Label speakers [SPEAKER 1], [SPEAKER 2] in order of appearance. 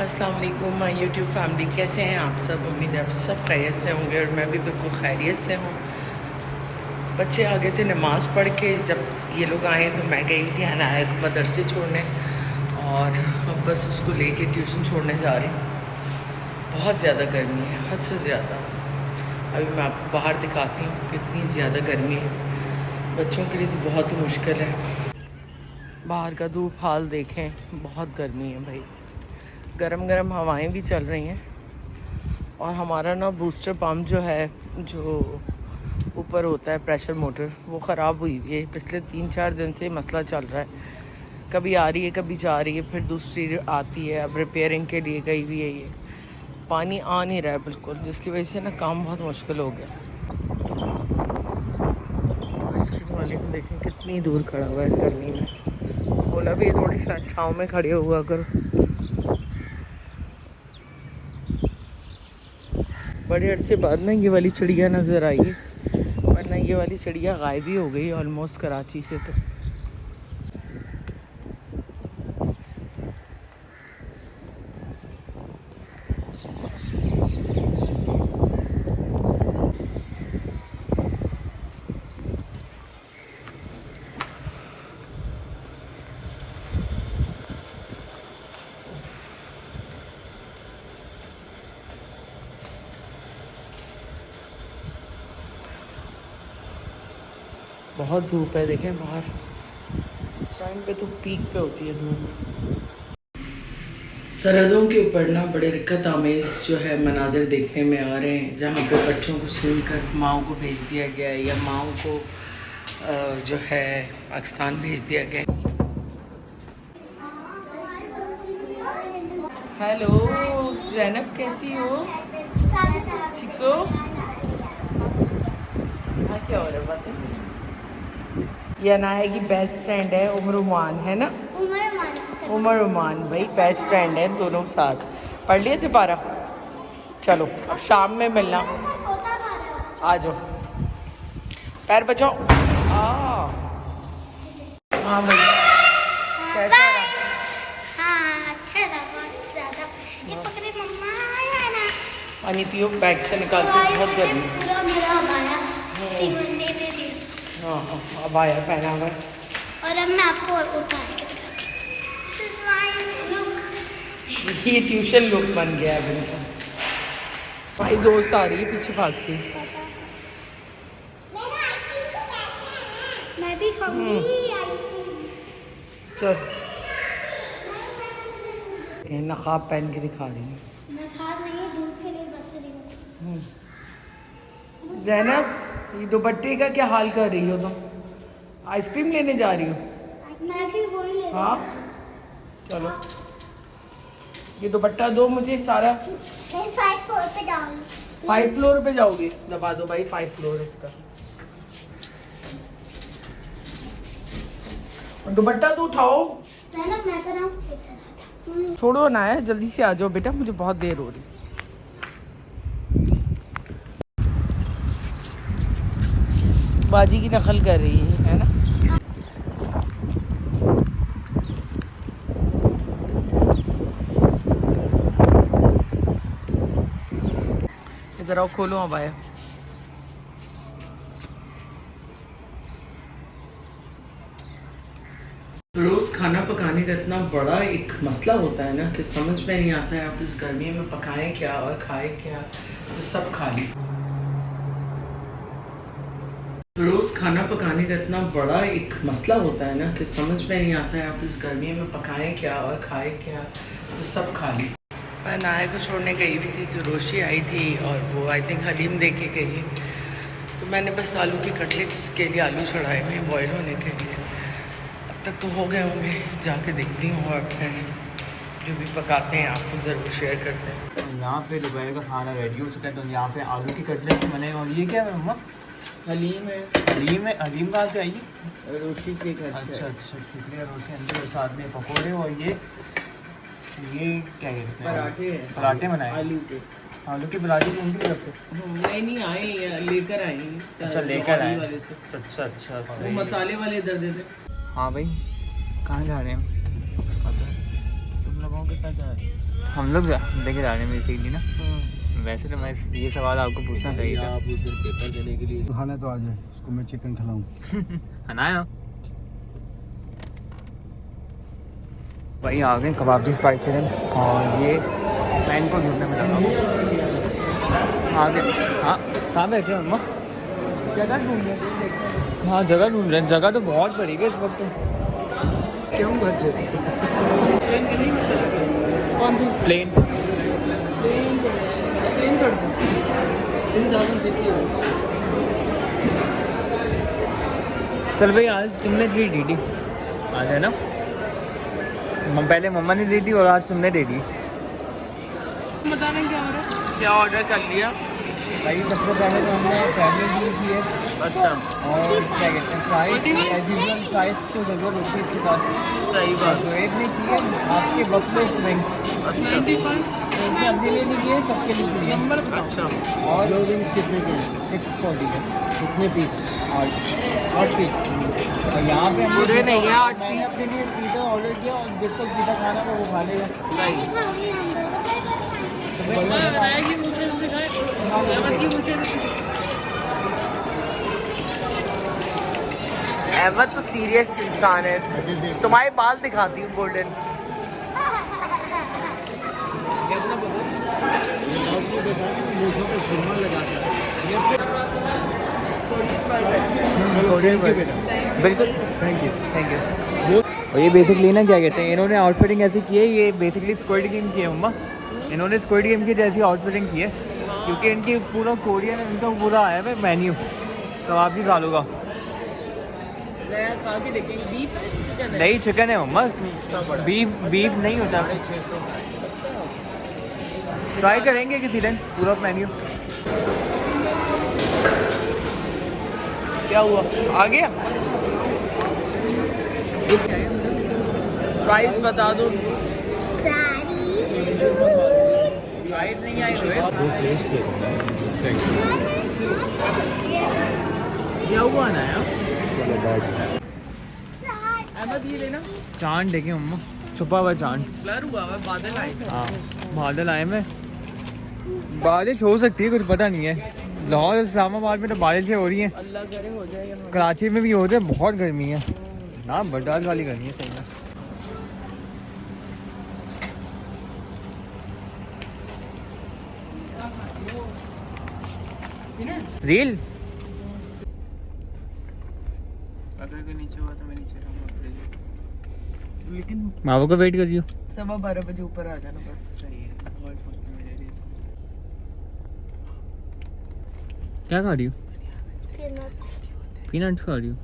[SPEAKER 1] अस्सलाम वालेकुम my YouTube family, कैसे हैं आप सब। उम्मीद है आप सब खैरियत से होंगे और मैं भी बिल्कुल खैरियत से हूँ। बच्चे आ गए थे नमाज़ पढ़ के, जब ये लोग आए तो मैं गई थी हनाया को मदरसे छोड़ने और अब बस उसको लेके ट्यूशन छोड़ने जा रही हूँ। बहुत ज़्यादा गर्मी है, हद से ज़्यादा। अभी मैं आपको बाहर दिखाती हूँ कितनी ज़्यादा गर्मी है। बच्चों के लिए तो बहुत ही मुश्किल है। बाहर का धूप हाल देखें, बहुत गर्मी है भाई। गरम गरम हवाएं भी चल रही हैं और हमारा ना बूस्टर पम्प जो है, जो ऊपर होता है प्रेशर मोटर, वो ख़राब हुई है। पिछले 3-4 दिन से मसला चल रहा है, कभी आ रही है कभी जा रही है, फिर दूसरी आती है। अब रिपेयरिंग के लिए गई हुई है। ये पानी आ नहीं रहा है बिल्कुल, जिसकी वजह से ना काम बहुत मुश्किल हो गया। तो इसके मालिक को देखें कितनी दूर खड़ा हुआ है गर्मी में। बोला भी थोड़ी शायद छाँव में खड़े हुआ करो। बड़े अरसे बाद ना ये वाली चिड़िया नज़र आई है, वरना ये वाली चिड़िया गायब ही हो गई ऑलमोस्ट कराची से। तो बहुत धूप है, देखें बाहर इस टाइम पे तो पीक पे होती है धूप। सरहदों के ऊपर ना बड़े रिक्कत आमेज़ जो है मनाजिर देखने में आ रहे हैं, जहाँ पे बच्चों को छीन कर माओं को भेज दिया गया है या माओं को जो है पाकिस्तान भेज दिया गया है। हेलो ज़ैनब, कैसी हो? ठीक हो? हाँ, क्या हो रहा है बात? ये अनाया की बेस्ट फ्रेंड है उमर उमान, है ना? उमर उमान भाई बेस्ट फ्रेंड है, दोनों साथ पढ़ लिए सिपारा। चलो अब शाम में मिलना, आ जाओ, पैर बचाओ। हाँ भाई, कैसा रहा?
[SPEAKER 2] हाँ, अच्छा था बहुत ज़्यादा। ये पकड़े मम्मा, आया ना।
[SPEAKER 1] पानी पियो, बैग से निकाल के, बहुत गर्मी।
[SPEAKER 2] पूरा मेरा हमारा सीवन दे दे दिया।
[SPEAKER 1] हाँ हाँ, अब आया पहना हुआ।
[SPEAKER 2] और अब मैं आपको उतार के दिखाती हूँ। This is my look.
[SPEAKER 1] ये ट्यूशन लुक बन गया है बिल्कुल। भाई दोस्त आ रही है पीछे भागती।
[SPEAKER 2] मैं भी खाऊंगी आइसक्रीम।
[SPEAKER 1] चल नकाब पहन के दिखा रही है।
[SPEAKER 2] नखार नहीं, धूप के लिए बस रही हूँ।
[SPEAKER 1] ज़ैनब, ये दुपट्टे का क्या हाल कर रही हो तुम? आइसक्रीम लेने जा रही हो?
[SPEAKER 2] मैं भी वही ले।
[SPEAKER 1] हाँ चलो, ये दुपट्टा दो मुझे सारा।
[SPEAKER 2] 5 फ्लोर पे जाऊंगी।
[SPEAKER 1] 5 फ्लोर पे जाओगी? दबा दो भाई, 5 फ्लोर इसका। दुपट्टा तो उठाओ।
[SPEAKER 2] मैं कराऊँ?
[SPEAKER 1] छोड़ो ना, है जल्दी से आ जाओ बेटा, मुझे बहुत देर हो रही। बाजी की नकल कर रही है ना? इधर आओ, खोलो अब आया। रोज़ खाना पकाने का इतना बड़ा एक मसला होता है ना कि समझ में नहीं आता है आप इस गर्मी में पकाएं क्या और खाएं क्या, तो सब खा ली। रोज़ खाना पकाने का इतना बड़ा एक मसला होता है ना कि समझ में नहीं आता है आप इस गर्मी में पकाएं क्या और खाएं क्या, तो सब खा ली। मैं नाया को छोड़ने गई भी थी तो रोशी आई थी और वो आई थिंक हलीम दे के गई, तो मैंने बस आलू के कटलेट्स के लिए आलू चढ़ाए हुए बॉयल होने के लिए। अब तक तो हो गए होंगे, जाके देखती हूँ और फिर जो भी पकाते हैं आपको ज़रूर शेयर करते हैं।
[SPEAKER 3] तो यहाँ पे दोपहर का खाना रेडी हो चुका है। तो यहाँ पे आलू की कटलेट बने और ये क्या है मम्मा?
[SPEAKER 1] हलीम है।
[SPEAKER 3] हलीम है। हलीम कहाँ से आई है?
[SPEAKER 1] रोशी के घर से।
[SPEAKER 3] अच्छा अच्छा, ठीक है। रोटी अंदर और साथ में पकौड़े और ये क्या कहते हैं?
[SPEAKER 1] पराठे हैं।
[SPEAKER 3] पराठे बनाए
[SPEAKER 1] आलू के।
[SPEAKER 3] आलू की पराठे भी उनकी तरफ से?
[SPEAKER 1] नहीं आए, लेकर आई।
[SPEAKER 3] अच्छा, लेकर आए
[SPEAKER 1] वाले से।
[SPEAKER 3] अच्छा अच्छा,
[SPEAKER 1] वो मसाले वाले इधर दे दे।
[SPEAKER 3] हाँ भाई, कहाँ जा रहे हैं? तुम लोग
[SPEAKER 1] के साथ जा रहे हैं?
[SPEAKER 3] हम लोग लेके जा रहे हैं बेसिकली ना। वैसे तो मैं ये सवाल आपको पूछना चाहिए था।
[SPEAKER 4] आप उस दिन पेपर देने के लिए खाना तो आ जाए, उसको मैं चिकन खिलाऊं।
[SPEAKER 3] हनाया भाई आ गए कबाब फ्राइड चिकन, और ये मैं इनको ढूंढने में लगा हूँ। आगे हाँ कहाँ बैठे हैं अम्मा?
[SPEAKER 1] जगह ढूंढ रहे हैं।
[SPEAKER 3] हाँ जगह ढूंढ रहे हैं, जगह तो बहुत बड़ी है इस वक्त तो।
[SPEAKER 4] क्यों घर से
[SPEAKER 1] प्लेन की नहीं मसाला कौन सी
[SPEAKER 3] प्लेन
[SPEAKER 1] प्लेन कर दो।
[SPEAKER 3] चल भाई आज तुमने दी डी आज है ना, पहले मम्मा ने दी थी और आज तुमने दे दी।
[SPEAKER 1] बताना क्या हो रहा है? क्या ऑर्डर कर लिया?
[SPEAKER 3] भाई सबसे पहले तो हमने फैमिली डी की है।
[SPEAKER 1] अच्छा
[SPEAKER 3] और क्या कहते हैं फ्राइज, एज यूजुअल फ्राइज तो ज़रूरत होती है इसके साथ।
[SPEAKER 1] सही बात।
[SPEAKER 3] तो एक ने की है आपके बफलो विंग्स,
[SPEAKER 1] अच्छा
[SPEAKER 3] तो इसने अपने लिए नहीं किए, सबके लिए की है।
[SPEAKER 1] नंबर अच्छा
[SPEAKER 3] और
[SPEAKER 4] दो विंग्स कितने के हैं?
[SPEAKER 3] 640 है
[SPEAKER 4] कितने पीस?
[SPEAKER 3] 8 पीस। और यहाँ पे हमने
[SPEAKER 1] पूरे नहीं है 8
[SPEAKER 3] मैंने
[SPEAKER 1] पीस।
[SPEAKER 3] अपने लिए पिज़्ज़ा ऑर्डर किया और जिसको पिज़्ज़ा खाना था वो खा लेगा।
[SPEAKER 1] अहमद तो सीरियस इंसान है। तुम्हारे बाल दिखाती हूँ गोल्डन।
[SPEAKER 4] मूछों पे सुरमा लगाता है।
[SPEAKER 3] बिल्कुल
[SPEAKER 4] थैंक यू।
[SPEAKER 3] Thank you. और ये बेसिकली ना क्या कहते हैं, इन्होंने आउटफिटिंग ऐसी की है, ये बेसिकली स्क्विड गेम की है मम्मा। इन्होंने स्क्विड गेम की जैसी आउटफिटिंग की है, क्योंकि इनकी पूरा कोरियन इनका पूरा आया है मेन्यू, तो आप भी खा लूँगा।
[SPEAKER 1] नया खा के देखेंगे। बीफ है चिकन है?
[SPEAKER 3] नहीं चिकन है मम्मा, बीफ नहीं होता।
[SPEAKER 1] 600।
[SPEAKER 3] ट्राई करेंगे किसी दिन पूरा मेन्यू।
[SPEAKER 1] क्या हुआ? आ गया? प्राइस बता दो।
[SPEAKER 3] प्राइस नहीं आई
[SPEAKER 4] वो प्लेस दे दो। Thank you.
[SPEAKER 3] क्या हुआ ना यार?
[SPEAKER 4] चलो बैठ।
[SPEAKER 1] अहमद ये लेना।
[SPEAKER 3] चांद देखे मम्मा, छुपा हुआ चांद।
[SPEAKER 1] ब्लर हुआ है, बादल आए।
[SPEAKER 3] हाँ बादल आए में, बारिश हो सकती है, कुछ पता नहीं है। लाहौर इस्लामाबाद में तो बारिशें हो रही हैं,
[SPEAKER 1] अल्लाह करे हो जाए यहाँ।
[SPEAKER 3] कराची में भी हो रही है, बहुत गर्मी है ना, बर्दाश्त वाली गर्मी है सही में। रील
[SPEAKER 1] अगर कोई नीचे हुआ तो मैं नीचे रहूँगा, लेकिन
[SPEAKER 3] माँ को वेट कर रही हो?
[SPEAKER 1] 12:15 बजे ऊपर आ जाना बस। सही है, बहुत वक्त मेरे लिए तो।
[SPEAKER 3] क्या खा रही हो?
[SPEAKER 2] Peanuts.
[SPEAKER 3] पीनट्स खा रही हो?